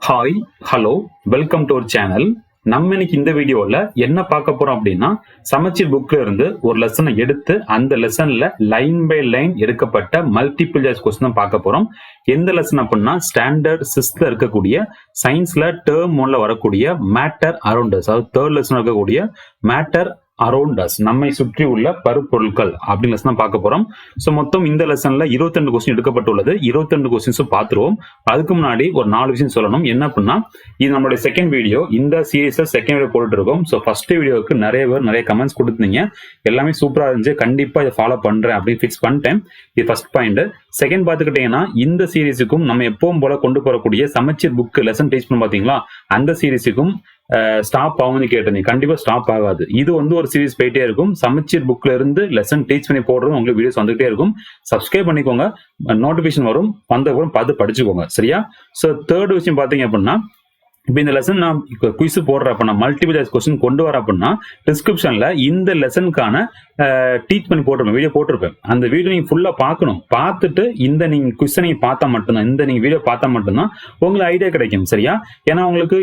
Hi hello welcome to our channel. நம்ம இன்னைக்கு இந்த வீடியோல என்ன பார்க்க போறோம் அப்படின்னா, சமச்சீர் புக்ல இருந்து ஒரு லெசனை எடுத்து அந்த லெசன்ல லைன் பை லைன் எடுக்கப்பட்ட மல்டிபிள் சாய்ஸ் கொஸ்டின் தான் பார்க்க போறோம். எந்த லெசன் அப்படின்னா ஸ்டாண்டர்ட் 6th இருக்கக்கூடிய சயின்ஸ்ல டேர்ம் 1ல வரக்கூடிய மேட்டர் அரௌண்ட் அஸ், அதாவது தேர்ட் லெசன் இருக்கக்கூடிய மேட்டர் அரௌண்ட் அஸ், நம்மை சுற்றி உள்ள பருப்பொருட்கள் அப்படின்னு லெசன் பார்க்க போறோம். சோ மொத்தம் இந்த லெசன்ல 22 கொஸ்டின் எடுக்கப்பட்டுள்ளது. 22 கொஸ்டின்ஸும் பார்த்துருவோம். அதுக்கு முன்னாடி ஒரு 4 விஷயம் சொல்லணும். என்ன அப்படின்னா, இது நம்மளுடைய செகண்ட் வீடியோ, இந்த சீரீஸ்ல செகண்ட் வீடியோ போட்டுட்டு இருக்கோம். ஸோ ஃபர்ஸ்ட் வீடியோக்கு நிறைய பேர் நிறைய கமெண்ட்ஸ் கொடுத்துருந்தீங்க, எல்லாமே சூப்பரா இருந்துச்சு, கண்டிப்பா இதை ஃபாலோ பண்றேன் அப்படின்னு ஃபிக்ஸ் பண்ணிட்டேன். இது ஃபர்ஸ்ட் பாயிண்ட். செகண்ட் பார்த்துக்கிட்டீங்கன்னா, இந்த சீரீஸுக்கும் நம்ம எப்பவும் போல கொண்டு போறக்கூடிய சமச்சீர் புக் லெசன் டீச் பண்ண பாத்தீங்களா, அந்த சீரீஸுக்கும் ஸ்டாப் ஆகும்னு கேட்டீங்க. கண்டிப்பா ஸ்டாப் ஆகாது. இது வந்து ஒரு சீரீஸ் போயிட்டே இருக்கும். சமச்சீர் புக்ல இருந்து லெசன் டீச் பண்ணி போடுறது உங்களுக்கு வீடியோஸ் வந்துகிட்டே இருக்கும். சப்ஸ்கிரைப் பண்ணிக்கோங்க, நோட்டிபிகேஷன் வரும், வந்தப்புறம் பார்த்து படிச்சுக்கோங்க. சரியா? ஸோ தேர்ட் விஷயம் பாத்தீங்க அப்படின்னா, இப்போ இந்த லெசன் நான் குயிஸ் போடுறேன் அப்படின்னா, மல்டிபிள் சாய்ஸ் கொஸ்டின் கொண்டு வர அப்படின்னா, டிஸ்கிரிப்ஷன்ல இந்த லெசனுக்கான டீச் பண்ணி போட்டிருப்பேன், வீடியோ போட்டிருப்பேன். அந்த வீடியோ நீங்க ஃபுல்லா பார்க்கணும். பார்த்துட்டு இந்த நீங்க குயிஸ் நீங்க பார்த்தா மட்டும்தான், இந்த நீங்க வீடியோ பார்த்தா மட்டும்தான் உங்களுக்கு ஐடியா கிடைக்கும். சரியா? ஏன்னா உங்களுக்கு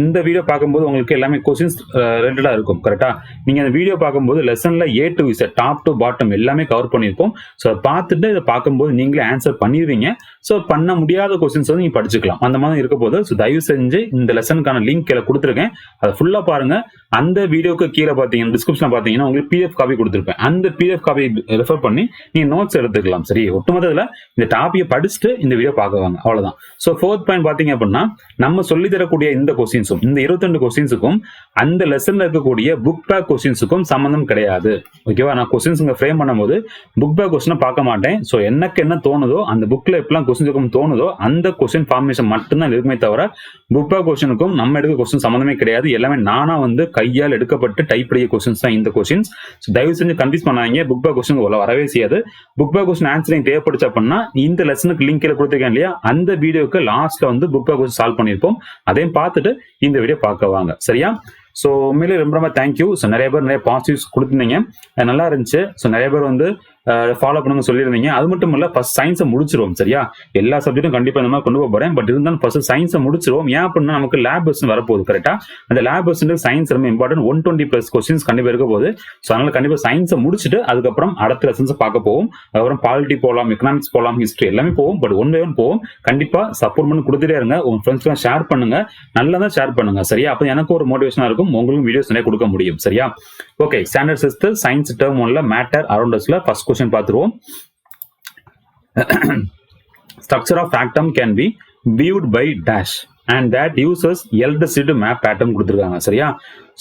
இந்த வீடியோ பார்க்கும்போது உங்களுக்கு எல்லாமே கொஸ்டின்ஸ் ரிலேட்டடா இருக்கும். கரெக்டா? நீங்க அந்த வீடியோ பார்க்கும்போது லெசன்ல A to Z, top to bottom எல்லாமே கவர் பண்ணியிருப்போம். ஸோ பார்த்துட்டு இதை பார்க்கும்போது நீங்களே ஆன்சர் பண்ணிடுவீங்க. ஸோ பண்ண முடியாத கொஸ்டின்ஸ் வந்து நீங்க படிச்சுக்கலாம். அந்த மாதிரி இருக்க போது ஸோ தயவு செஞ்சு இந்த லெசனுக்கான லிங்க் கீழே கொடுத்துருக்கேன், அதை ஃபுல்லா பாருங்க. அந்த வீடியோக்கு கீழே பாத்தீங்கன்னா டிஸ்கிரிப்ஷன் பாத்தீங்கன்னா உங்களுக்கு PDF காப்பி கொடுத்துருப்பேன். அந்த PDF காப்பி ரெஃபர் பண்ணி நீங்க நோட்ஸ் எடுத்துக்கலாம். சரி, ஒட்டுமொத்தத்துல இந்த டாபியை படிச்சுட்டு இந்த வீடியோ பார்க்குவாங்க, அவ்வளவுதான். சோ ஃபோர்த் பாயிண்ட் பாத்தீங்க அப்படின்னா, நம்ம சொல்லி தரக்கூடிய இந்த கொஸ்டின்ஸும், இந்த 22 கொஸ்டின்ஸுக்கும் அந்த லெசன்ல இருக்கக்கூடிய புக் பேக் கொஸ்டின்ஸுக்கும் சம்பந்தம் கிடையாது. ஓகேவா? நான் கொஸ்டின்ஸ் ஃப்ரேம் பண்ணும்போது புக் பேக் கொஸ்டினை பார்க்க மாட்டேன். ஸோ எனக்கு என்ன தோணுதோ, அந்த புக்ல எப்பெல்லாம் கொஸ்டின் தோணுதோ அந்த கொஸ்டின் ஃபார்மேஷன் மட்டும்தான் இருக்குமே தவிர, புக் பேக் கொஸ்டினுக்கும் நம்ம எடுக்க கொஸ்டின் சம்பந்தமே கிடையாது. எல்லாமே நானா வந்து கையால் எடுக்கப்பட்டு டைப் பண்ணிய கொஸ்டின்ஸ் தான் இந்த கொஸ்டின்ஸ். தயவு செஞ்சு கன்ஃபியூஸ் பண்ணாங்க. புக் பேக் கொஸ்டின் வரவே செய்யாது. புக் பேக் கொஸ்டின் ஆன்சரிங் தேவைப்படுச்சு அப்படின்னா இந்த லெசனுக்கு லிங்க் கொடுத்துருக்கேன் இல்லையா, அந்த வீடியோக்கு லாஸ்ட்ல வந்து புக் பேக் கொஸ்டின் சால்வ் பண்ணிருப்போம். அதையும் பார்த்துட்டு இந்த வீடியோ பார்க்க வாங்க. சரியா? ஸோ உண்மையிலே ரொம்ப ரொம்ப தேங்க்யூ. ஸோ நிறைய பேர் நிறைய பாசிட்டிவ்ஸ் கொடுத்துருந்தீங்க, நல்லா இருந்துச்சு. ஸோ நிறைய பேர் வந்து ஃபாலோ பண்ணுங்க சொல்லியிருந்தீங்க. அது மட்டும் இல்ல, ஃபர்ஸ்ட் சயின்ஸை முடிச்சிருவோம். சரியா? எல்லா சப்ஜெக்டும் கண்டிப்பா இந்த மாதிரி கொண்டு போறேன். பட் இருந்தாலும் ஃபர்ஸ்ட் சயின்ஸை முடிச்சிருவோம். ஏன் அப்படின்னா நமக்கு லேப் பர்சன் வரப்போகுது. கரெக்டா? அந்த லேப் பர்சன் சயின்ஸ் ரொம்ப இம்பார்ட்டன்ட். 120+ கொஸ்டின்ஸ் கண்டிப்பா இருக்க போகுது. ஸோ அதனால கண்டிப்பா சயின்ஸை முடிச்சுட்டு அதுக்கப்புறம் அடுத்த லெசன்ஸ் பார்க்க போவோம். அதுக்கப்புறம் பாலிட்டி போகலாம், எக்கனாமிக்ஸ் போகலாம், ஹிஸ்ட்ரி எல்லாமே போவோம். பட் ஒன் பை ஒன் போவோம். கண்டிப்பா சப்போர்ட் பண்ணி கொடுத்துட்டே இருங்க. உங்க ஃப்ரெண்ட்ஸ்லாம் ஷேர் பண்ணுங்க, நல்லதா ஷேர் பண்ணுங்க. சரியா? அப்ப எனக்கு ஒரு மோட்டிவேஷனா இருக்கும், உங்களுக்கும் வீடியோஸ் நிறைய கொடுக்க முடியும். சரியா? Okay, standard 6th science term 1ல மேட்டர் அரௌண்ட் அஸ்ல ஃபர்ஸ்ட் क्वेश्चन பார்த்துருவோம். Structure of atom can be viewed by dash and that uses electricity to map atom கொடுத்திருக்காங்க. சரியா?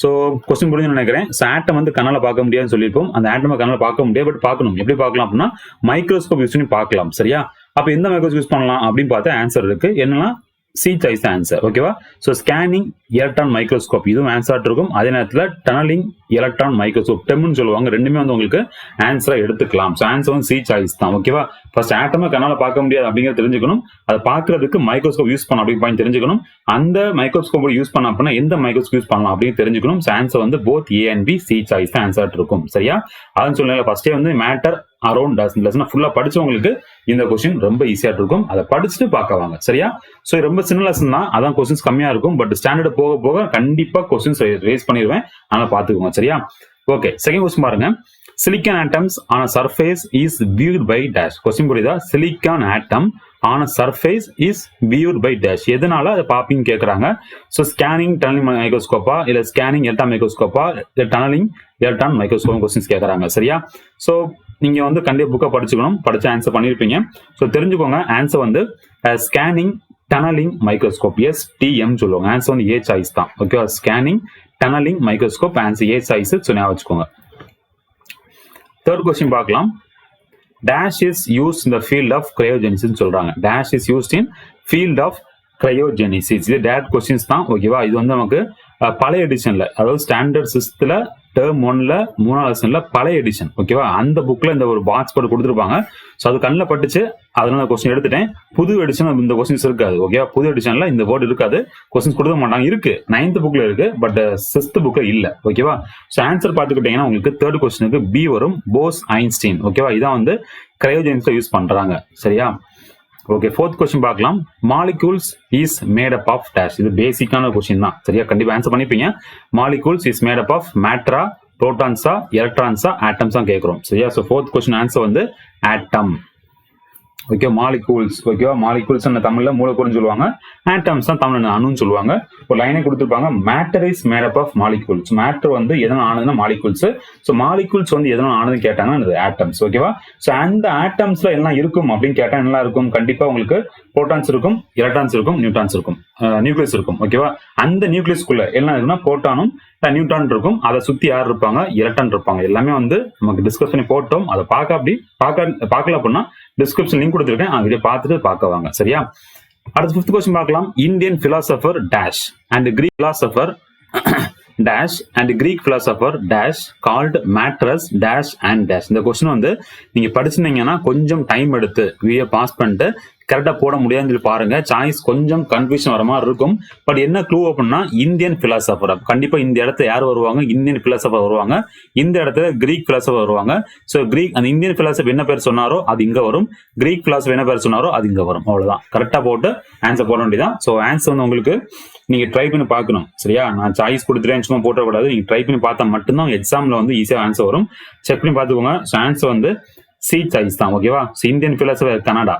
சோ क्वेश्चन புரிஞ்சுன்னு நினைக்கிறேன். ஆட்டம் வந்து கண்ணால பார்க்க முடியாதுன்னு சொல்லியிருப்போம். அந்த ஆட்டமை கண்ணால பார்க்க முடியாது, பட் பார்க்கணும். எப்படி பார்க்கலாம் அப்படின்னா, மைக்ரோஸ்கோப் யூஸ் பண்ணி பார்க்கலாம். சரியா? அப்ப எந்த மைக்ரோஸ்கோப் யூஸ் பண்ணலாம் அப்படின்னு பார்த்தா ஆன்சர் இருக்கு. என்னன்னா சி சாய்ஸ் ஆன்சர். ஓகேவா? சோ ஸ்கேனிங் எலக்ட்ரான் மைக்ரோஸ்கோப் இதுவும் ஆன்சர் இருக்கும். அதே நேரத்தில் டனலிங் எலக்ட்ரான் மைக்ரோஸ்கோப் டெம்னு சொல்லுவாங்க. ரெண்டுமே வந்து உங்களுக்கு ஆன்சரா எடுத்துக்கலாம். சோ ஆன்சர் வந்து சி சாய்ஸ் தான். ஓகேவா? ஃபர்ஸ்ட் ஆட்டமை கண்ணால பார்க்க முடியாது அப்படிங்கிறது தெரிஞ்சுக்கணும். அதை பார்க்கறதுக்கு மைக்ரோஸ்கோப் யூஸ் பண்ண அப்படி பாயிண்ட் தெரிஞ்சுக்கணும். அந்த மைக்ரோஸ்கோப் யூஸ் பண்ண அப்படின்னா எந்த மைக்ரோஸ்கோப் யூஸ் பண்ணலாம் அப்படின்னு தெரிஞ்சுக்கணும். ஆன்சர் வந்து both A and B, C choice தான் ஆன்சர் இருக்கும். சரியா? அதுன்னு சொல்லல, ஃபர்ஸ்டே வந்து மேட்டர் அரௌண்ட் அஸ் லெசன் ஃபுல்லா படிச்சவங்களுக்கு இந்த கொஸ்டின் ரொம்ப ஈஸியா இருக்கும். அதை படிச்சுட்டு பார்க்க வாங்க. சரியா? சோ ரொம்ப சின்ன லெசன் தான், அதான் கொஸ்டின்ஸ் கம்மியா இருக்கும். பட் ஸ்டாண்டர்ட் போக போக கண்டிப்பா கொஸ்டின்ஸ் ரேஸ் பண்ணிடுவேன், அதனால பாத்துக்கோங்க. சரியா? ஓகே, செகண்ட் கொஸ்டின் பாருங்க. Silicon atoms on a surface is viewed by dash. Question புரியுதா? Silicon atom on a surface is viewed by dash. எதனால அதை பாப்பீங்க கேக்குறாங்க. சோ ஸ்கேனிங் டனலிங் மைக்ரோஸ்கோப்பா, இல்ல ஸ்கேனிங் எலக்ட்ரான் மைக்ரோஸ்கோப்பா, இல்ல டனலிங் எலக்ட்ரான் மைக்ரோஸ்கோப் கொஸ்டின்ஸ் கேக்குறாங்க. சரியா? சோ நீங்க வந்து கண்டிப்பா புக்கை படிச்சுக்கணும், படிச்சு ஆன்சர் பண்ணிருப்பீங்க. சோ தெரிஞ்சுக்கோங்க, ஆன்சர் வந்து ஸ்கேனிங் டனலிங் மைக்ரோஸ்கோப், STM சொல்லுவாங்க. ஆன்சர் வந்து A சாய்ஸ் தான். ஓகேவா? Scanning tunnelling microscope answer A choice. So ஞாபகம் வச்சுக்கோங்க. தேர்ட் क्वेश्चन பார்க்கலாம். Dash is used in the field of cryogenesis சொல்றாங்க. Dash is used in field of cryogenesis. இது date questions தான். ஓகேவா? இது வந்து நமக்கு பழைய எடிஷன்ல, அதாவது ஸ்டாண்டர்ட் 6th டேர்ம் 1ல 3வது லெசன்ல பழைய எடிஷன். ஓகேவா? அந்த புக்ல இந்த ஒரு பாக்ஸ் போட்டு கொடுத்துருப்பாங்க. ஸோ அது கண்ணில் பட்டுச்சு, அதனால கொஸ்டின் எடுத்துட்டேன். புது எடிஷன் இந்த கொஸ்டின்ஸ் இருக்காது. ஓகேவா? புது எடிஷன்ல இந்த வேர்டு இருக்காது, கொஸ்டின்ஸ் கொடுக்க மாட்டாங்க. இருக்கு 9th புக்ல இருக்கு, பட் 6th புக்ல இல்ல. ஓகேவா? ஸோ ஆன்சர் பார்த்துக்கிட்டீங்கன்னா உங்களுக்கு தேர்ட் கொஸ்டினுக்கு B வரும், போஸ் ஐன்ஸ்டீன். ஓகேவா? இதான் வந்து கிரையோஜெனிக்ஸ்ல யூஸ் பண்றாங்க. சரியா? ஓகே, 4th கொஸ்டின் பார்க்கலாம். Molecules is made up of dash. இது பேசிக்கான கொஸ்டின் தான், சரியா? கண்டிப்பா ஆன்சர் பண்ணிப்பீங்க. Molecules is made up of மேட்டரா, புரோட்டான்ஸா, எலக்ட்ரான்ஸா, ஆட்டம்ஸா கேட்கிறோம், சரியா? ஸோ 4th கொஸ்டின் ஆன்சர் வந்து ஆட்டம். Okay, molecules. ஓகேவா? மாலிகூல்ஸ் தமிழ்ல மூலக்கூறுன்னு சொல்லுவாங்க, ஆட்டம்ஸ் தான் தமிழ்ல அணுன்னு சொல்லுவாங்க. ஒரு லைனே கொடுத்துருப்பாங்க, matter is made up of molecules. Matter வந்து எதனால் ஆனதுன்னா மாலிகூல்ஸ். ஸோ மாலிகூல்ஸ் வந்து எதனால் ஆனதுன்னு கேட்டாங்கன்னா ஆட்டம்ஸ். ஓகேவா? ஸோ அந்த ஆட்டம்ஸ்ல எல்லாம் இருக்கும் அப்படின்னு கேட்டா என்ன இருக்கும்? கண்டிப்பா உங்களுக்கு புரோட்டான்ஸ் இருக்கும், எலக்ட்ரான்ஸ் இருக்கும், நியூட்ரான்ஸ் இருக்கும், நியூக்ளியஸ் இருக்கும். ஓகேவா? அந்த நியூக்ளியஸ்குள்ள என்ன இருக்குன்னா புரோட்டானும் நியூட்ரான் இருக்கும். அதை சுத்தி யார் இருப்பாங்க? எலக்ட்ரான் இருப்பாங்க. எல்லாமே வந்து நமக்கு டிஸ்கஸ் பண்ணி போட்டோம். அதை பார்க்கல அப்படின்னா டிஸ்கிரிப்ஷன் லிங்க் கொடுத்துருக்கேன், அந்த வீடியோ பார்த்துட்டு பார்க்க வாங்க, சரியா? அடுத்த 5th கொஸ்டின் பார்க்கலாம். Indian philosopher dash and Greek philosopher dash and Greek philosopher dash called matters dash and dash. இந்த கொஸ்டின் வந்து நீங்க படிச்சிருந்தீங்கன்னா கொஞ்சம் டைம் எடுத்து வீடியோ பாஸ் பண்ணிட்டு கரெக்டா போட முடியாதுன்னு சொல்லி பாருங்க. சாய்ஸ் கொஞ்சம் கன்ஃபியூஷன் வர மாதிரி இருக்கும். பட் என்ன க்ளூ அப்படின்னா இந்தியன் பிலாசபர். கண்டிப்பா இந்த இடத்துல யார் வருவாங்க? இந்தியன் பிலாசபர் வருவாங்க. இந்த இடத்துல கிரீக் பிலாசபர் வருவாங்க. ஸோ கிரீக் அந்த இந்தியன் பிலாசபர் என்ன பேர் சொன்னாரோ அது இங்க வரும், கிரீக் பிலாசபர் என்ன பேர் சொன்னாரோ அது இங்க வரும். அவ்வளவுதான், கரெக்டா போட்டு ஆன்சர் போட வேண்டியதான். ஸோ ஆன்சர் வந்து உங்களுக்கு நீங்க ட்ரை பண்ணி பார்க்கணும், சரியா? நான் சாய்ஸ் கொடுத்துட்டேன் சும்மா போட்டக்கூடாது. நீங்க ட்ரை பண்ணி பார்த்தா மட்டும்தான் எக்ஸாம்ல வந்து ஈஸியா ஆன்சர் வரும். செக் பண்ணி பார்த்துக்கோங்க. ஸோ ஆன்சர் வந்து சி சாய்ஸ் தான். ஓகேவா? Indian philosopher Canada.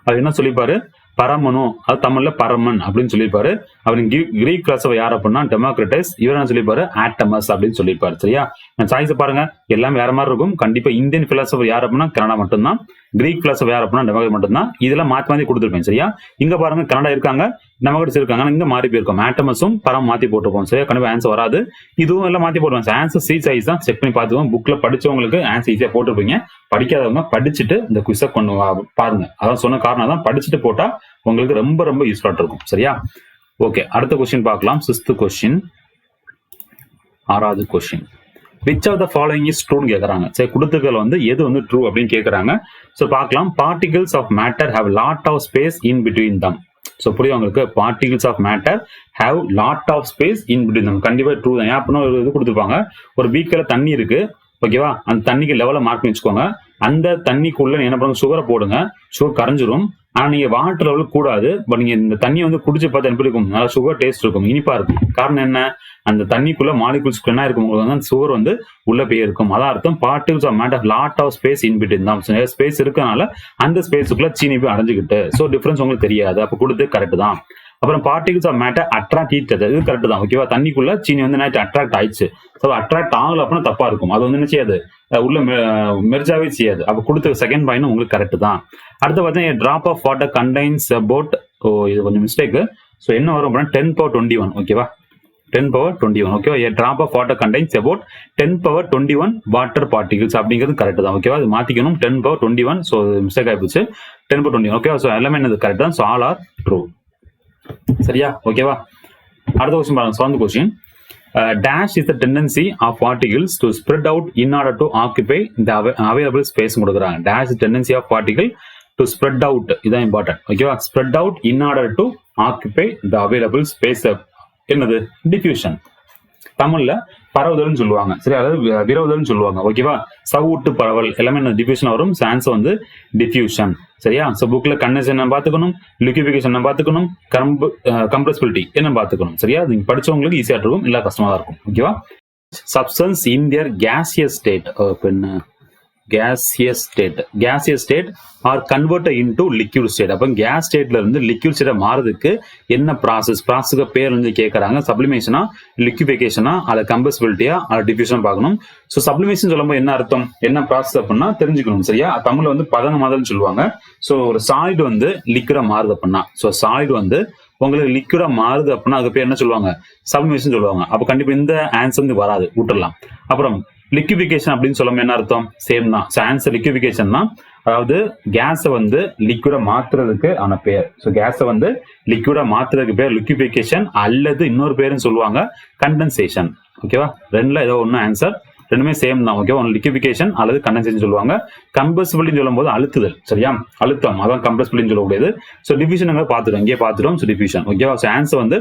அது என்ன சொல்லிப்பாரு? பரமனு, அது தமிழ்ல பரமன் அப்படின்னு சொல்லியிருப்பாரு. அவர் கிரீக் பிலாசபர் யார் அப்படின்னா டெமோக்ரட்டஸ். இவர் என்ன சொல்லிப்பாரு? ஆட்டமஸ் அப்படின்னு சொல்லியிருப்பாரு, சரியா? நான் சாய்ஸ் பாருங்க, எல்லாம் வேற மாதிரி இருக்கும். கண்டிப்பா இந்தியன் பிலாசபர் யார் அப்படின்னா கனடா மட்டும்தான், கிரீக் பிலாசபர் யார் அப்படின்னா டெமோக்ரட் மட்டும்தான். இதெல்லாம் மாத்தி கொடுத்துருப்பேன், சரியா? இங்க பாருங்க கனடா இருக்காங்க, டெமோக்ரட்ஸ் இருக்காங்க, இங்க மாறி போயிருக்கோம். ஆட்டமஸும் பரம் மாத்தி போட்டுருப்போம், சரியா? கண்டிப்பா ஆன்சர் வராது. இதுவும் எல்லாம் மாத்தி போடுவாங்க. ஆன்சர் சி சாய்ஸ் தான். செக் பண்ணி பார்த்துக்கோங்க. புக்ல படிச்சவங்களுக்கு ஆன்சர் ஈஸியா போட்டுருப்பீங்க. படிக்காதவங்க படிச்சுட்டு இந்த குவிஸை கொண்டு பாருங்க. அதான் சொன்ன காரணம் தான், படிச்சுட்டு போட்டா உங்களுக்கு ரொம்ப ரொம்ப யூஸ்ஃபுல்லா இருக்கும், சரியா? ஓகே, அடுத்த கொஸ்டின் பார்க்கலாம். 6th கொஸ்டின், 6வது question. Which of the following is ட்ரூன்னு கேட்கறாங்க. சரி, கொடுத்துக்கள் வந்து எது வந்து ட்ரூ அப்படின்னு கேட்கறாங்க. ஸோ பார்க்கலாம். Particles of matter have lot of space in between them. So புரியும் உங்களுக்கு? Particles of matter have lot of space in between them. கண்டிப்பா ட்ரூ தான். ஏன் அப்படின்னா ஒரு இது கொடுத்துருப்பாங்க, ஒரு பீக்கர்ல தண்ணி இருக்கு, ஓகேவா? அந்த தண்ணிக்கு லெவலை மார்க் பண்ணி வச்சுக்கோங்க. அந்த தண்ணிக்குள்ள என்ன பண்ணுங்க? சுகரை போடுங்க, சுகர் கரைஞ்சிரும். ஆனா நீங்க வாட்டர் லெவல் கூடாது. பட் நீங்க இந்த தண்ணியை வந்து குடிச்சு பார்த்தா எப்படி இருக்கும்? நல்லா சுகர் டேஸ்ட் இருக்கும், இனிப்பா இருக்கும். காரணம் என்ன? அந்த தண்ணிக்குள்ள மாலிகூல்ஸ் என்ன இருக்கும்? உங்களுக்கு வந்து சுகர் வந்து உள்ள போய் இருக்கும். அதான் அர்த்தம். Particles of matter lot of space in between them. Space இருக்கனால அந்த ஸ்பேஸுக்குள்ள சீனி போய் அடைஞ்சுக்கிட்டு, ஸோ டிஃபரன்ஸ் உங்களுக்கு தெரியாது. அப்ப கொடுத்து கரெக்ட் தான். அப்புறம் particles of matter attract each other. இது கரெக்ட் தான், ஓகேவா? தண்ணிக்குள்ள சீனி வந்து அட்ராக்ட் ஆயிடுச்சு. ஸோ அட்ராக்ட் ஆகல அப்படின்னா தப்பா இருக்கும். அது வந்து என்ன செய்யாது? உள்ள மெர்ஜாவே செய்யாது. அப்ப கொடுத்த செகண்ட் பாயிண்ட் உங்களுக்கு கரெக்ட் தான். அடுத்து பார்த்தீங்கன்னா drop of water contains about, இது கொஞ்சம் மிஸ்டேக். ஸோ என்ன வரும் அப்படின்னா 10^21, ஓகேவா? 10^21, ஓகேவா? Drop of water contains about 10^21 water particles அப்படிங்கிறது கரெக்ட் தான், ஓகேவா? அது மாத்திக்கணும். 10^21, ஸோ மிஸ்டேக் ஆயிடுச்சு. 10^21, ஓகேவா? ஸோ எல்லாமே என்னது கரெக்ட் தான். ஸோ ஆல் ஆர் ட்ரூ, சரியா? ஓகேவா? அடுத்த கொஸ்டின் பாருங்க. 7th question. Dash is the tendency of particles to spread out in order to occupy the available space கொடுக்குறாங்க. Dash is the tendency of particle to spread out. இதான் important, ஓகேவா? spread out in order to occupy the available space. என்னது? Diffusion. தமிழ்ல பரவுதல்னு சொல்லுவாங்க, சரி? அதாவது விரவுதல்னு சொல்லுவாங்க, ஓகேவா? சவுட்டு பரவல் எல்லாமே டிஃப்யூஷன் வரும். ஆன்சர் வந்து டிஃப்யூஷன், சரியா? ஸோ புக்ல கண்டென்சேஷன் என்ன பார்த்துக்கணும், லிக்விஃபிகேஷன் என்ன பார்த்துக்கணும், கம்ப்ரஸபிலிட்டி என்ன பார்த்துக்கணும், சரியா? நீங்க படிச்சவங்களுக்கு ஈஸியா இருக்கும், இல்ல கஷ்டமா தான் இருக்கும், ஓகேவா? Substance in their gaseous state, gaseous state are converted into liquid state. அப்ப கேஸ் ஸ்டேட்ல இருந்து லிக்விட் ஸ்டேட்டா மாறதுக்கு என்ன ப்ராசஸ்க்கு பேர் வந்து கேட்கறாங்க. சப்ளிமேஷனா, லிக்விஃபிகேஷனா, அல்ல கம்ப்ரஸபிலிட்டியா, அல்ல டிஃப்யூஷன் பார்க்கணும். ஸோ சப்ளிமேஷன் சொல்லும்போது என்ன அர்த்தம், என்ன ப்ராசஸ் அப்படின்னா தெரிஞ்சுக்கணும், சரியா? தமிழ்ல வந்து பதனமாதல் சொல்லுவாங்க. ஸோ ஒரு சாலிட் வந்து லிக்விடா மாறுது அப்படின்னா, ஸோ சாலிட் வந்து உங்களுக்கு லிக்விடா மாறுது அப்படின்னா அதுக்கு பேர் என்ன சொல்லுவாங்க? சப்ளிமேஷன் சொல்லுவாங்க. அப்ப கண்டிப்பா இந்த ஆன்சர் வந்து வராது, விட்டுறலாம். அப்புறம் லிக்விஃபிகேஷன் அப்படின்னு சொல்லும் என்ன அர்த்தம்? சேம் தான். ஆன்சர் லிக்விஃபிகேஷன் தான். அதாவது கேஸை வந்து லிக்விடா மாத்துறதுக்கு ஆன பேர். ஸோ கேஸை வந்து லிக்விடா மாத்துறதுக்கு பேர் லிக்விஃபிகேஷன், அல்லது இன்னொரு பேருன்னு சொல்லுவாங்க கண்டென்சேஷன், ஓகேவா? ரெண்டுல ஏதோ ஒன்று ஆன்சர், ரெண்டுமே சேம் தான், ஓகேவா? லிக்விஃபிகேஷன் அல்லது கண்டென்சேஷன் சொல்லுவாங்க. கம்ப்ரஸபிலிட்டி சொல்லும் போது அழுத்துதல், சரியா? அழுத்தம், அதான் கம்ப்ரஸபிலிட்டி சொல்லக்கூடியது. ஸோ டிஃப்யூஷன் பார்த்துட்டோம், இங்கே பார்த்துட்டோம். ஸோ டிஃப்யூஷன், ஓகேவா? ஸோ ஆன்சர் வந்து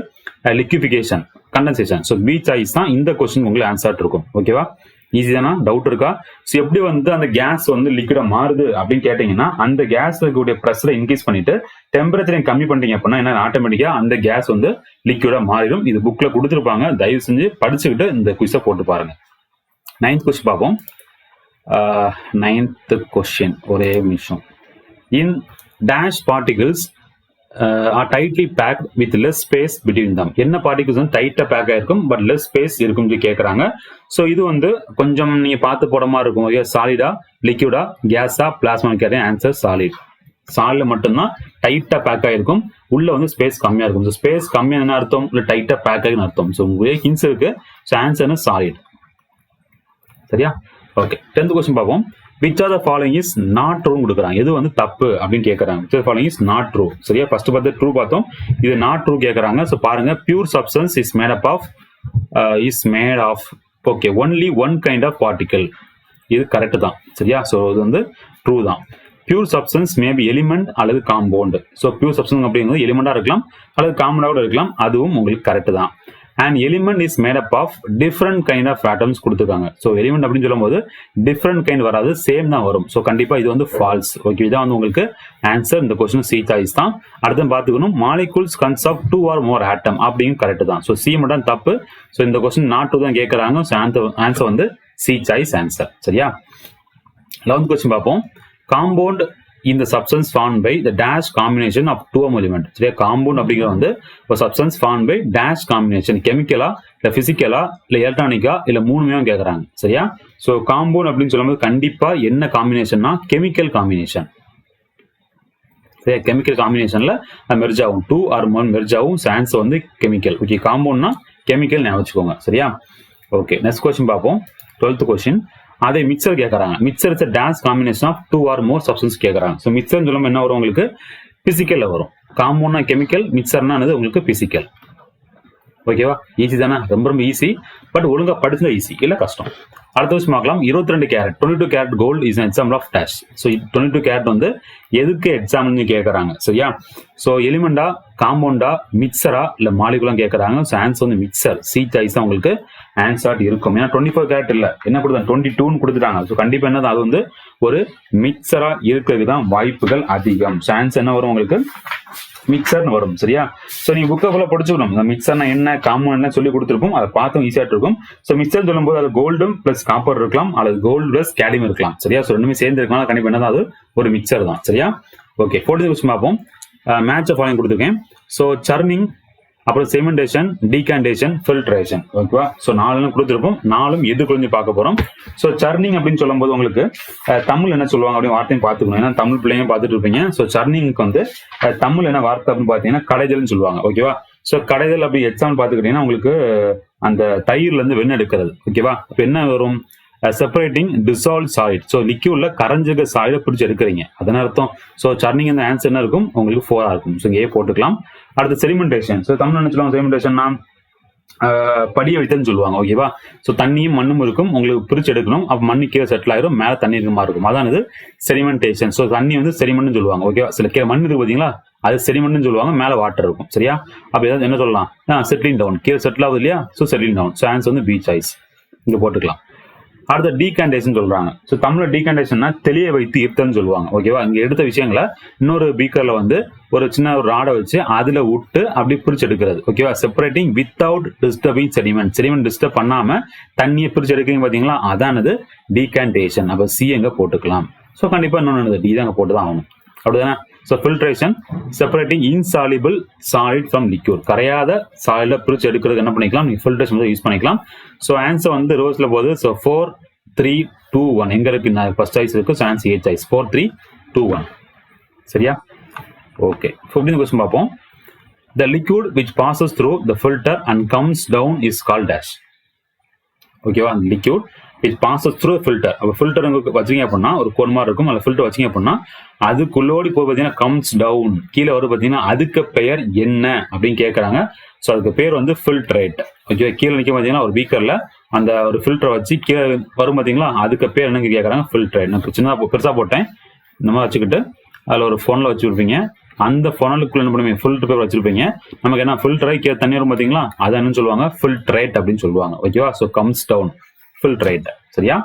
liquefaction, condensation. So B choice தான் இந்த கொஸ்டின் உங்களுக்கு ஆன்சர் இருக்கும், ஓகேவா? ஈஸி தானா? டவுட் இருக்கா? ஸோ எப்படி வந்து அந்த கேஸ் வந்து லிக்விடா மாறுது அப்படின்னு கேட்டீங்கன்னா, அந்த கேஸ்ல இருக்கக்கூடிய ப்ரெஷரை இன்க்ரீஸ் பண்ணிட்டு டெம்பரேச்சரை கம்மி பண்ணிட்டீங்க அப்படின்னா என்ன ஆட்டோமேட்டிக்கா அந்த கேஸ் வந்து லிக்விடா மாறிடும். இது புக்ல கொடுத்துருப்பாங்க, தயவு செஞ்சு படிச்சுக்கிட்டு இந்த குவிஸை போட்டு பாருங்க. 9th கொஸ்டின் பார்ப்போம். 9th கொஸ்டின் ஒரே நிமிஷம். In dash particles are tightly packed with less space between them. என்ன பார்ட்டிகல்ஸ் வந்து டைட்டா பேக் ஆயிருக்கும் பட் லெஸ் ஸ்பேஸ் இருக்கும் கேட்கறாங்க. ஸோ இது வந்து கொஞ்சம் நீங்க பார்த்து போட மாதிரி இருக்கும். சாலிடா, லிக்விடா, கேஸா, பிளாஸ்மா கேட்டேன். Answer solid. சாலிட்ல மட்டும்தான் டைட்டா பேக் ஆயிருக்கும், உள்ள வந்து ஸ்பேஸ் கம்மியா இருக்கும். ஸோ ஸ்பேஸ் கம்மியா என்ன அர்த்தம்? இல்லை டைட்டா பேக் ஆகின்னு அர்த்தம். ஸோ உங்களுக்கு ஹின்ஸ் இருக்கு. So answer solid. சரியா? ஓகே. 10th கொஸ்டின் பார்ப்போம். which are the following is not true கொடுக்குறாங்க. எது வந்து தப்பு அப்படின்னு கேட்கறாங்க. which are the following is not true. சரியா? ஃபர்ஸ்ட் பார்த்து ட்ரூ பார்த்தோம், இது not true கேட்கறாங்க. ஸோ பாருங்க, pure substance is made up of okay only one kind of particle. இது கரெக்ட் தான். சரியா? ஸோ இது வந்து ட்ரூ தான். பியூர் சப்ஸ்டன்ஸ் மேபி எலிமெண்ட் அல்லது காம்பவுண்ட். ஸோ பியூர் சப்ஸ்டன்ஸ் அப்படிங்கிறது எலிமெண்டா இருக்கலாம் அல்லது காம்பவுண்டா கூட இருக்கலாம், அதுவும் உங்களுக்கு கரெக்ட் தான். And element is made up of different kind of atoms கொடுத்துருக்காங்க. ஸோ எலிமெண்ட் அப்படின்னு சொல்லும்போது டிஃப்ரெண்ட் கைண்ட் வராது, சேம் தான் வரும். ஸோ கண்டிப்பா இது வந்து ஃபால்ஸ். ஓகே, இதான் வந்து உங்களுக்கு ஆன்சர். இந்த கொஸ்டின் சி சாய்ஸ் தான். அடுத்து பார்த்துக்கணும், molecules consist of 2 or more atom அப்படியும் கரெக்ட் தான். ஸோ சி மட்டும் தப்பு. ஸோ இந்த கொஸ்டின் நாட் ட்ரூ தான் கேட்கறாங்க. ஸோ ஆன்சர் வந்து சி சாய்ஸ் ஆன்சர். சரியா? 11th கொஸ்டின் பார்ப்போம். Compound in the substance formed by the dash combination of 2 element. சரியா? காம்பவுண்ட் அப்படிங்கிறது வந்து ஒரு substance formed by dash combination, கெமிக்கலா இல்ல பிசிக்கலா இல்ல எலக்ட்ரானிக்கா இல்ல மூணுமே கேக்குறாங்க. சரியா? சோ காம்பவுண்ட் அப்படின்னு சொல்லும்போது கண்டிப்பா என்ன காம்பினேஷன்னா கெமிக்கல் காம்பினேஷன். சரியா? கெமிக்கல் காம்பினேஷன்ல மெர்ஜ் ஆகும், 2 or more மெர்ஜ் ஆகும். ஆன்சர் வந்து கெமிக்கல். ஓகே, காம்பவுண்ட்னா கெமிக்கல் ஞாபகம் வச்சுக்கோங்க. சரியா? ஓகே, நெக்ஸ்ட் கொஸ்டின் பார்ப்போம். 12th question. அதே மிக்சர் கேட்கறாங்க. Mixture is dash combination of 2 or more substance கேட்கறாங்க. ஸோ மிக்சர் சொல்லும்போது என்ன வரும் உங்களுக்கு? பிசிக்கல்ல வரும். காம்பவுண்ட்னா கெமிக்கல், மிக்சர்னா உங்களுக்கு பிசிக்கல். ஓகேவா? ஈஸி தானே? ரொம்ப ரொம்ப ஈஸி. பட் ஒழுங்கா படிச்சா ஈஸி, இல்ல கஷ்டம். அடுத்த விஷயம் பார்க்கலாம். 22 carat 22 carat gold is example of dash. So 22 carat வந்து எதுக்கு எக்ஸாம்பிள்னு கேட்கறாங்க. சரியா? ஸோ எலிமெண்டா, காம்பவுண்டா, மிக்சரா இல்ல மாலிகுலா கேட்கறாங்க. ஸோ ஆன்சர் வந்து மிக்சர். சி சாய்ஸ் தான் உங்களுக்கு ஆன்சர் இருக்கும். ஏன்னா 24 கேரட் இல்ல, என்ன கொடுத்தாங்க? 22 கொடுத்துட்டாங்க. ஸோ கண்டிப்பா என்னது? அது வந்து ஒரு மிக்சரா இருக்கிறதுக்கு தான் வாய்ப்புகள் அதிகம். ஸோ ஆன்சர் என்ன வரும் உங்களுக்கு? மிக்சர்னு வரும். சரியா? சோ நீங்க புக்கை ஃபுல்லா படிச்சுக்கணும். இந்த மிக்சர்னா என்ன, காம்பவுண்ட் என்ன சொல்லி கொடுத்துருக்கும், அதை பார்த்தும் ஈஸியா இருக்கும். சோ மிக்சர் சொல்லும்போது அது கோல்டும் பிளஸ் காப்பர் இருக்கலாம், அல்லது கோல்டு பிளஸ் கேடியம் இருக்கலாம். சரியா? சோ ரெண்டுமே சேர்ந்து இருக்கலாம். கண்டிப்பா என்னதான் அது ஒரு மிக்சர் தான். சரியா? ஓகே, 14th கொஸ்டின் பார்ப்போம். மேட்ச் ஃபாலோயிங் கொடுத்துருக்கேன். சோ சர்னிங், அப்புறம் செமெண்டேஷன், டீகாண்டேஷன், ஃபில்ட்ரேஷன். ஓகேவா? ஸோ 4 கொடுத்துருப்போம். 4 எதுக்குள்ள பார்க்க போறோம். ஸோ சர்னிங் அப்படின்னு சொல்லும் போது உங்களுக்கு தமிழ் என்ன சொல்லுவாங்க அப்படின்னு வார்த்தையும் பார்த்துக்கணும். ஏன்னா தமிழ் பிள்ளைங்க பார்த்துட்டு இருப்பீங்க. ஸோ சர்னிங்க்கு வந்து தமிழ் என்ன வார்த்தை அப்படின்னு பார்த்தீங்கன்னா கடைதல்னு சொல்லுவாங்க. ஓகேவா? ஸோ கடைதல் அப்படி எக்ஸாம்பிள் பார்த்துக்கிட்டீங்கன்னா உங்களுக்கு அந்த தயிர்ல இருந்து வெண்ணெய் எடுக்கிறது. ஓகேவா? அப்ப என்ன வரும்? Separating dissolve solid. ஸோ லிக்யூட்ல கரைஞ்சுக்க சாலிட பிடிச்சி எடுக்கிறீங்க, அதனால அர்த்தம். ஸோ சர்னிங் இந்த ஆன்சர் என்ன இருக்கும்? உங்களுக்கு 4 இருக்கும். ஸோ இங்கே போட்டுக்கலாம். அடுத்து செடிமெண்டேஷன். ஸோ தமிழ் என்ன சொல்லுவாங்க? செடிமெண்டேஷன்னா படிய வைத்தன்னு சொல்லுவாங்க. ஓகேவா? ஸோ தண்ணியும் மண்ணும் இருக்கும், உங்களுக்கு பிரிச்சு எடுக்கணும். அப்போ மண்ணு கீழே செட்டில் ஆயிரும், மேலே தண்ணி இருக்க மாதிரி இருக்கும். அதான் இது செடிமெண்டேஷன். ஸோ தண்ணி வந்து செடிமெண்ட்னு சொல்லுவாங்க. ஓகேவா? சில கீழே மண் இருக்கு பார்த்தீங்களா, அது செடிமெண்ட்னு சொல்லுவாங்க, மேலே வாட்டர் இருக்கும். சரியா? அப்போ ஏதாவது என்ன சொல்லலாம்? Settling down. கீழே செட்டில் ஆகுது இல்லையா? So settling down. So answer வந்து பி சாய்ஸ். இங்க போட்டுக்கலாம். அடுத்த டீகாண்டேஷன் சொல்றாங்க. ஸோ தமிழ்ல டீகாண்டேஷன்னா தெளிய வைத்து ஈர்த்தன்னு சொல்லுவாங்க. ஓகேவா? இங்க எடுத்த விஷயங்களை இன்னொரு பீக்கர்ல வந்து ஒரு சின்ன ஒரு ராடை வச்சு அதுல விட்டு அப்படி பிரிச்சு எடுக்கிறது. ஓகேவா? Separating without disturbing sediment. Sediment disturb பண்ணாம தண்ணியை பிரிச்சு எடுக்கிறீங்க பாத்தீங்களா, அதானது டீகாண்டேஷன். அப்ப சி எங்க போட்டுக்கலாம். ஸோ கண்டிப்பா இன்னொன்னு டி தான் போட்டுதான் ஆகணும். அப்படிதானே? So filtration, separating insoluble solid from liquid. கரையாத சாலிட பிரிச்சு எடுக்கிறது என்ன பண்ணிக்கலாம்? நீங்க ஃபில்ட்ரேஷன் யூஸ் பண்ணிக்கலாம். ஸோ ஆன்சர் வந்து ரோஸ்ல போகுது. ஸோ 4, 3, 2, 1 எங்க இருக்கு? ஃபர்ஸ்ட் சாய்ஸ் இருக்கு. So answer A choice 4, 3, 2, 1. சரியா? ஓகே, 15th கொஸ்டின் பார்ப்போம். The liquid which passes through the filter and comes down is called dash. ஓகேவா? Liquid which passes through filter. அப்ப ஃபில்டர் வச்சீங்க அப்படின்னா ஒரு கோன் மாதிரி இருக்கும். அதில் ஃபில்டர் வச்சீங்க அப்படின்னா அதுக்குள்ளோடி போய் பார்த்தீங்கன்னா கம்ஸ் டவுன், கீழே வரும் பார்த்தீங்கன்னா அதுக்கு பெயர் என்ன அப்படின்னு கேட்கறாங்க. ஸோ அதுக்கு பேர் வந்து ஃபில்ட்ரேட். ஓகே, கீழே நிற்க பார்த்தீங்கன்னா ஒரு பீக்கர்ல அந்த ஒரு ஃபில்டர் வச்சு கீழே வரும் பார்த்தீங்களா, அதுக்கு பேர் என்னங்க கேட்கறாங்க? ஃபில்ட்ரேட். நான் சின்னதாக பெருசாக போட்டேன், இந்த மாதிரி வச்சுக்கிட்டு அதில் ஒரு ஃபோனில் வச்சுருப்பீங்க. அந்த ஃபோனலுக்குள்ள என்ன பண்ணுவீங்க? ஃபில்டர் பேப்பர் வச்சிருப்பீங்க. நமக்கு என்ன ஃபில்டரை கீழே தண்ணி வரும் பார்த்தீங்களா, அதை என்னன்னு சொல்லுவாங்க? ஃபில்ட்ரேட் அப்படின்னு சொல்லுவாங்க. ஓகேவா? So comes down, filtrate. சரியா?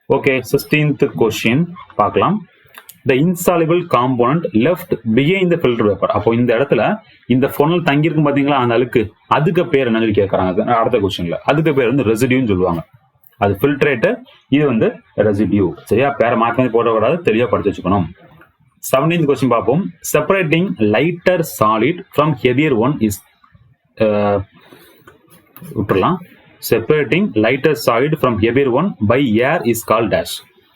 ஓகே, 16th கொஸ்டின் பார்க்கலாம். The insoluble component left behind the filter paper. அப்போ இந்த இடத்துல இந்த funnel தங்கி இருக்கும் பாத்தீங்களா அந்த அழுக்கு, அதுக்கு பேர் என்ன சொல்லி கேட்கறாங்க அடுத்த கொஸ்டின்ல. அதுக்கு பேர் வந்து ரெசிடியூன்னு சொல்லுவாங்க. அது ஃபில்ட்ரேட், இது வந்து ரெசிடியூ. சரியா? பேர மாற்றி போடக்கூடாது, தெளிவா படிச்சு வச்சுக்கணும். 17th கொஸ்டின் பார்ப்போம். Separating lighter solid from heavier one is விட்டுறலாம். Separating lighter solid from heavier one by air is called dash.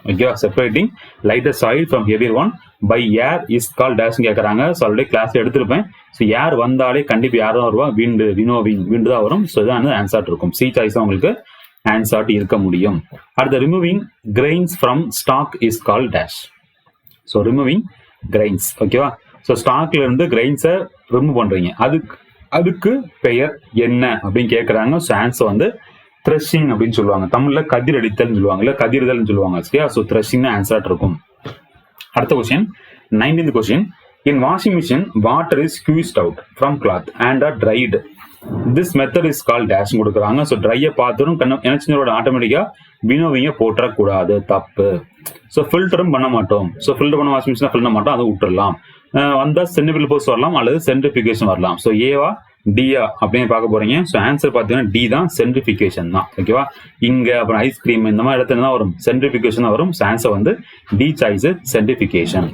ஓகேவா? Separating lighter solid from heavier one by air is called dash கேட்கறாங்க. So already கிளாஸ்ல எடுத்திருப்பேன். So air வந்தாலே கண்டிப்பா யார் தான் வருவா? விண்டு, வினோவிங், விண்டு தான் வரும். ஸோ இதான் ஆன்சர் இருக்கும். சி சாய்ஸ் தான் உங்களுக்கு ஆன்சர் இருக்க முடியும். அடுத்த removing grains from stock is called dash. So removing grains. ஓகேவா? ஸோ ஸ்டாக்ல இருந்து கிரெயின்ஸை ரிமூவ் பண்றீங்க, அதுக்கு பெயர் என்ன அப்படின்னு கேட்கறாங்க. ஸோ ஆன்சர் வந்து த்ரெஷிங் அப்படின்னு சொல்லுவாங்க. தமிழ்ல கதிர் அடித்தல் சொல்லுவாங்க, இல்ல கதிர்தல் சொல்லுவாங்க. சரியா? ஸோ த்ரெஷிங் ஆன்சர் இருக்கும். அடுத்த question, 19th question. In washing machine water is squeezed out from cloth and are dried. This method is call dash கொடுக்குறாங்க. ஸோ ட்ரையை பார்த்துடும் எனர்ஜியோட ஆட்டோமேட்டிக்கா வினோவிங்க போட்டக்கூடாது, தப்பு. ஸோ ஃபில்டரும் பண்ண மாட்டோம். ஸோ ஃபில்டர் பண்ண வாஷிங் மிஷின் ஃபில்டர் மாட்டோம், அதை விட்டுடலாம். வந்தா சென்ட்ரிபிள் போர்ஸ் வரலாம் அல்லது சென்ட்ரிஃபிகேஷன் வரலாம். ஸோ ஏவா டியா அப்படின்னு பார்க்க போறீங்க. ஸோ ஆன்சர் பார்த்தீங்கன்னா டி தான், சென்ட்ரிஃபிகேஷன் தான். ஓகேவா? இங்க அப்புறம் ஐஸ்கிரீம் இந்த மாதிரி இடத்துல தான் வரும், சென்ட்ரிஃபிகேஷன் தான் வரும். ஆன்சர் வந்து D choice, centrifugation.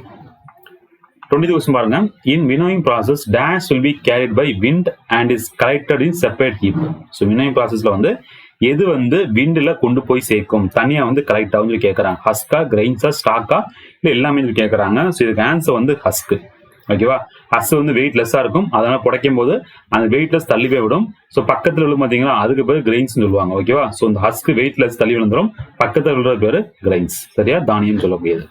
20th question பாருங்க. In winnowing process dash will be carried by wind and is collected in separate heap. So winnowing ப்ராசஸ்ல வந்து எது வந்து விண்ட்ல கொண்டு போய் சேர்க்கும், தனியா வந்து கலெக்ட் ஆகும் கேட்கறாங்க. ஹஸ்கா, கிரெயின்ஸா, ஸ்டாக்கா, இல்ல எல்லாமே கேட்கறாங்க. ஸோ இதுக்கு ஆன்சர் வந்து ஹஸ்க். ஓகேவா? ஹஸ் வந்து வெயிட்லெஸ்ஸா இருக்கும், அதனால புடைக்கும் போது அந்த வெயிட்லெஸ் தள்ளி போய் விடும். ஸோ பக்கத்துல விழும் பாத்தீங்கன்னா அதுக்கு பேர் கிரெயின்ஸ் சொல்லுவாங்க. ஓகேவா? ஸோ இந்த ஹஸ்க்கு வெயிட்லெஸ் தள்ளி விழுந்துரும், பக்கத்துல விழுற பேரு கிரெயின்ஸ். சரியா? தானியம் சொல்லக்கூடியது.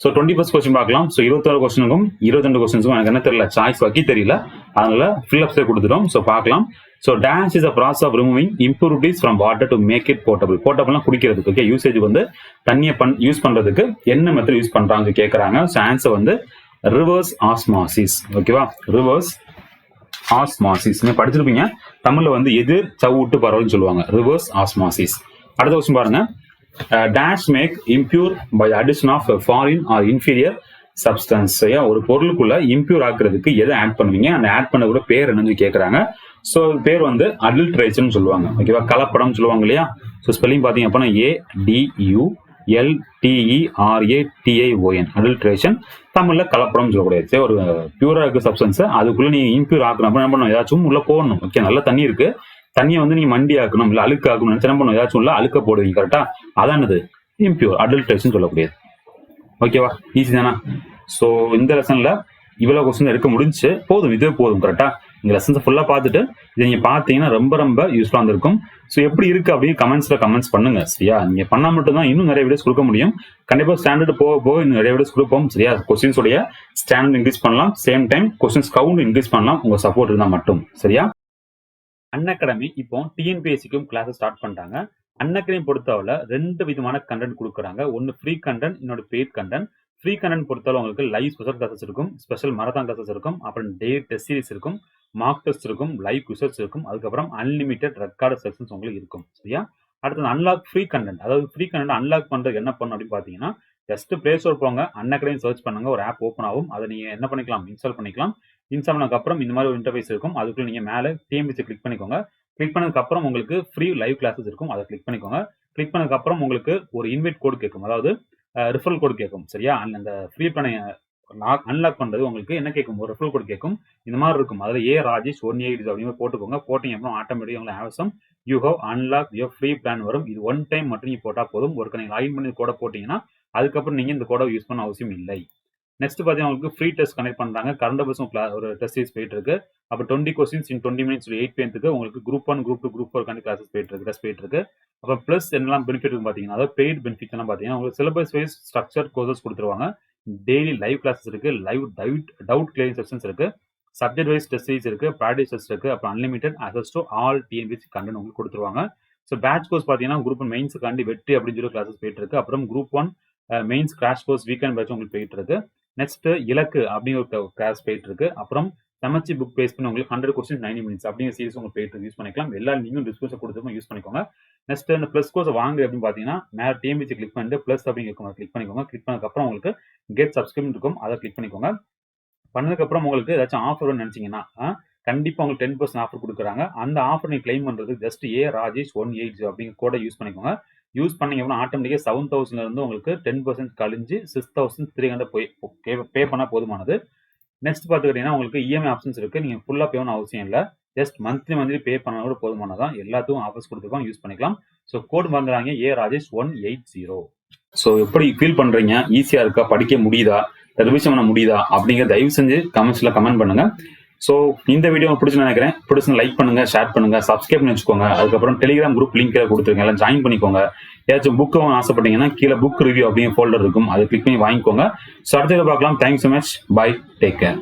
ஸோ 21st கொஸ்டின் பார்க்கலாம். ஸோ 21 கொஸ்டினுக்கும் 22 கொஸ்டின்ஸும் எனக்கு என்ன தெரியல, சாய்ஸ் வைக்க தெரியல, அதனால ஃபில்அப்ஸே கொடுத்துட்டோம். ஸோ பார்க்கலாம். So dash is a process of removing impurities from water to make it portable. போர்ட்டபிள்னா குடிக்கிறதுக்கு. ஓகே, யூசேஜ் வந்து தண்ணியை யூஸ் பண்றதுக்கு என்ன மெத்தட் யூஸ் பண்றாங்க கேட்கறாங்க. ஸோ ஆன்சர் வந்து ரிவர்ஸ் ஆஸ்மாசிஸ். ஓகேவா? ரிவர்ஸ் ஆஸ்மாசிஸ் படிச்சிருப்பீங்க. தமிழ்ல வந்து எதிர் சவுட்டு பரவல்னு சொல்லுவாங்க, ரிவர்ஸ் ஆஸ்மாசிஸ். அடுத்த கொஸ்டின் பாருங்க. Dash make impure by addition of foreign or inferior substance. ஒரு பொருளுக்குள்ள இம்பியூர் ஆக்குறதுக்கு எதை ஆட் பண்ணுவீங்க, அந்த ஆட் பண்ண கூட பேர் என்னன்னு கேட்கறாங்க. ஸோ பேர் வந்து அடல்ட்ரேஷன் சொல்லுவாங்க. ஓகேவா? கலப்படம் சொல்லுவாங்க இல்லையா? ஸோ ஸ்பெல்லிங் பாத்தீங்க அப்படின்னா ADULTERATION, அடல்ட்ரேஷன். தமிழ்ல கலப்படம் சொல்லக்கூடியது. ஒரு பியூரா இருக்க சப்ஸ்டன்ஸ் அதுக்குள்ள நீங்க இம்பியூர் ஆக்கணும் அப்படின்னா என்ன பண்ணணும், ஏதாச்சும் உள்ள போடணும். ஓகே, நல்ல தண்ணி இருக்கு, தண்ணியை வந்து நீங்க மண்டி ஆக்கணும், இல்ல அழுக்கு ஆக்கணும் நினைச்சு என்ன பண்ணணும், ஏதாச்சும் உள்ள அழுக்க போடுவீங்க. கரெக்டா? அதானது இம்பியூர், அடல்ட்ரேஷன் சொல்லக்கூடியது. ஓகேவா? ஈஸி தானா? ஸோ இந்த லெசன்ல இவ்வளவு கொஸ்டின் எடுக்க முடிஞ்சு, போதும், இதுவே போதும். கரெக்டா? இந்த லெசன்ஸ் ஃபுல்லா பார்த்துட்டு இதை நீங்க பாத்தீங்கன்னா ரொம்ப ரொம்ப யூஸ்ஃபுல்லா இருந்திருக்கும். ஸோ எப்படி இருக்கு அப்படின்னு கமெண்ட்ஸ் பண்ணுங்க. சரியா? நீங்க பண்ணா மட்டும் தான் இன்னும் நிறைய வீடியோஸ் கொடுக்க முடியும். கண்டிப்பா ஸ்டாண்டர்ட் போக இன்னும் நிறைய வீடியோஸ் கொடுப்போம். சரியா? கொஸ்டின்ஸ் உடைய ஸ்டாண்டர்ட் இன்க்ரீஸ் பண்ணலாம், same time questions count increase பண்ணலாம், உங்க சப்போர்ட் இருந்தா மட்டும். சரியா? அன்அகாடமி இப்போ டிஎன்பிஎஸ்சிக்கும் கிளாஸ் ஸ்டார்ட் பண்ணிட்டாங்க. அன்அகாடமி பொறுத்தவரை 2 விதமான கண்டென்ட் கொடுக்குறாங்க. ஒன்னு ஃப்ரீ கண்டென்ட், இன்னொரு பெய்ட் கண்டென்ட். ஃப்ரீ கண்டென்ட் பொறுத்தவரை உங்களுக்கு லைவ் ஸ்பெஷல் கிளாஸஸ் இருக்கும், ஸ்பெஷல் மரத்தான் கிளாஸஸ் இருக்கும், அப்புறம் டே டெஸ்ட் சீரிஸ் இருக்கும், மார்க் டெஸ்ட் இருக்கும், லைவ் குவிசஸ் இருக்கும், அதுக்கப்புறம் அன்லிமிட்டட் ரெக்கார்டு செக்ஷன்ஸ் உங்களுக்கு இருக்கும். சரியா? அடுத்தது அன்லாக் ஃப்ரீ கண்டென்ட். அதாவது ஃப்ரீ கண்டென்ட் அன்லாக் பண்றது என்ன பண்ணும் அப்படின்னு பாத்தீங்கன்னா, ஜஸ்ட் பிளே ஸ்டோர் போங்க, அன்அகாடமி சர்ச் பண்ணுங்க, ஒரு ஆப் ஓப்பன் ஆகும். அதை நீங்க என்ன பண்ணிக்கலாம், இன்ஸ்டால் பண்ணிக்கலாம். இன்ஸ்டால் பண்ணதுக்கு அப்புறம் இந்த மாதிரி ஒரு இன்டர்ஃபேஸ் இருக்கும். அதுக்குள்ள நீங்க மேல டிஎம்பிசி கிளிக் பண்ணிக்கோங்க. கிளிக் பண்ணதுக்கு அப்புறம் உங்களுக்கு ஃப்ரீ லைவ் கிளாஸஸ் இருக்கும், அதை கிளிக் பண்ணிக்கோங்க. கிளிக் பண்ணதுக்கு அப்புறம் உங்களுக்கு ஒரு இன்வைட் கோட் கேட்கும், அதாவது ரெஃபரல் கோட் கேட்கும். சரியா? அந்த ஃப்ரீ பிளானை அன்லாக் பண்றது உங்களுக்கு என்ன கேட்கும், ஒரு ரெஃபரல் கோட் கேட்கும். இந்த மாதிரி இருக்கும். அதுல ராஜேஷ் 180 அப்படின்னு போட்டுக்கோங்க. போட்டீங்க அப்புறம் ஆட்டோமேட்டிக் உங்களுக்கு ஆவசம் you have unlock your free plan வரும். இது ஒன் டைம் மட்டும் நீங்க போட்டா போதும். ஒரு நீங்க லாகின் பண்ணி கோட போட்டீங்கன்னா அதுக்கப்புறம் நீங்க இந்த கோடை யூஸ் பண்ண அவசியம் இல்லை. நெக்ஸ்ட் பாத்தீங்கன்னா உங்களுக்கு ஃப்ரீ டெஸ்ட் கனெக்ட் பண்றாங்க. கரண்ட் அஃபேர்ஸ் ஒரு டெஸ்ட் சீரிஸ் போயிட்டு இருக்கு. அப்ப 20 கொஸ்டின்ஸ் இன் 20 மினிட்ஸ் 8 பேருக்கு உங்களுக்கு group 1, group 2, group 4 connect classes போயிட்டு இருக்கு, டெஸ்ட் போயிட்டு இருக்கு. அப்ப பிளஸ் என்னெல்லாம் பெனிஃபிட் இருக்கு பாத்தீங்கன்னா, அதாவது பெய்ட் பெனிஃபிட் எல்லாம் பாத்தீங்கன்னா உங்களுக்கு சிலபஸ் வைஸ் ஸ்ட்ரக்சர் கோர்சஸ் கொடுத்துருவாங்க. டெய்லி லைவ் கிளாஸஸ் இருக்கு, லைவ் டவுட் கிளியரிங் செஷன்ஸ் இருக்கு, சப்ஜெக்ட் வைஸ் டெஸ்ட் சீரிஸ் இருக்கு, ப்ராக்டிஸ் டெஸ்ட் இருக்கு, அப்புறம் unlimited access to all TNPSC content உங்களுக்கு கொடுத்துருவாங்க. ஸோ பேட்ச் கோர்ஸ் பாத்தீங்கன்னா குரூப் 1 மெயின்ஸுக்காண்டி வெற்றி அப்படின்னு சொல்லி கிளாஸஸ் போயிட்டு இருக்கு. அப்புறம் group 1 mains crash course weekend batch உங்களுக்கு போயிட்டு இருக்கு. நெக்ஸ்ட் இலக்கு அப்படிங்கிற ஒரு கிளாஸ் போயிட்டு இருக்கு. அப்புறம் சமச்சி புக் பேஸ் பண்ணி உங்களுக்கு 100 கொஸ்டின் 90 மினிட்ஸ் அப்படிங்கிற சீரிஸ் உங்களுக்கு போயிட்டு யூஸ் பண்ணிக்கலாம். எல்லா லிங்கும் டிஸ்கிரிப்ஷன் கொடுத்துருக்கோம், யூஸ் பண்ணிக்கோங்க. நெக்ஸ்ட் அந்த ப்ளஸ் கோர்ஸ் வாங்க அப்படின்னு பார்த்தீங்கன்னா மேலே டிஎம்பிசி கிளிக் பண்ணிட்டு ப்ளஸ் அப்படிங்கிற கிளிக் பண்ணிக்கோங்க. கிளிக் பண்ணதுக்கப்புறம் உங்களுக்கு கெட் சப்ஸ்கிரிப்ஷன் இருக்கும், அதை கிளிக் பண்ணிக்கோங்க. பண்ணதுக்கப்புறம் உங்களுக்கு ஏதாச்சும் ஆஃபர் நினைச்சீங்கன்னா கண்டிப்பாக உங்களுக்கு 10% ஆஃபர் கொடுக்குறாங்க. அந்த ஆஃபர் நீங்கள் கிளைம் பண்ணுறது ஜஸ்ட் ராஜேஷ் 180 அப்படிங்கிற கோடை யூஸ் பண்ணிக்கோங்க. யூஸ் பண்ணீங்க அப்படின்னா ஆட்டோமேட்டிக்காக 7,000 இருந்து உங்களுக்கு 10% கழிஞ்சு 6,300 பே பண்ணால் போதுமானது. நெக்ஸ்ட் பார்த்துக்கிட்டீங்கன்னா உங்களுக்கு இஎம்ஐ ஆப்ஷன்ஸ் இருக்குது. நீங்கள் ஃபுல்லாக பே பண்ண அவசியம் இல்லை, ஜஸ்ட் மந்த்லி பே பண்ணால் கூட போதுமானதான். எல்லாத்துக்கும் ஆஃபர்ஸ் கொடுத்துருக்கோம், யூஸ் பண்ணிக்கலாம். ஸோ கோட் வாங்குறாங்க ராஜேஷ் 180. ஸோ எப்படி ஃபீல் பண்ணுறீங்க? ஈஸியாக இருக்கா? படிக்க முடியுதா? ரிவிஷன் பண்ண முடியுதா? அப்படிங்கிற தயவு செஞ்சு கமெண்ட்ஸில் கமெண்ட் பண்ணுங்க. ஸோ இந்த வீடியோ பிடிச்சு நினைக்கிறேன். பிடிச்சு லைக் பண்ணுங்க, ஷேர் பண்ணுங்க, சப்ஸ்கிரைப் பண்ணி வச்சுக்கோங்க. அதுக்கப்புறம் டெலிகிராம் குரூப் லிங்க் கொடுத்துருங்க, எல்லாம் ஜாயின் பண்ணிக்கோங்க. ஏதாச்சும் புக்கு ஆசைப்பட்டீங்கன்னா கீழே புக் ரிவ்யூ அப்படிங்கிற ஃபோல்டர் இருக்கும், அதை கிளிக் பண்ணி வாங்கிக்கோங்க. ஸோ அடுத்தது பார்க்கலாம். Thanks so much. Bye, take care.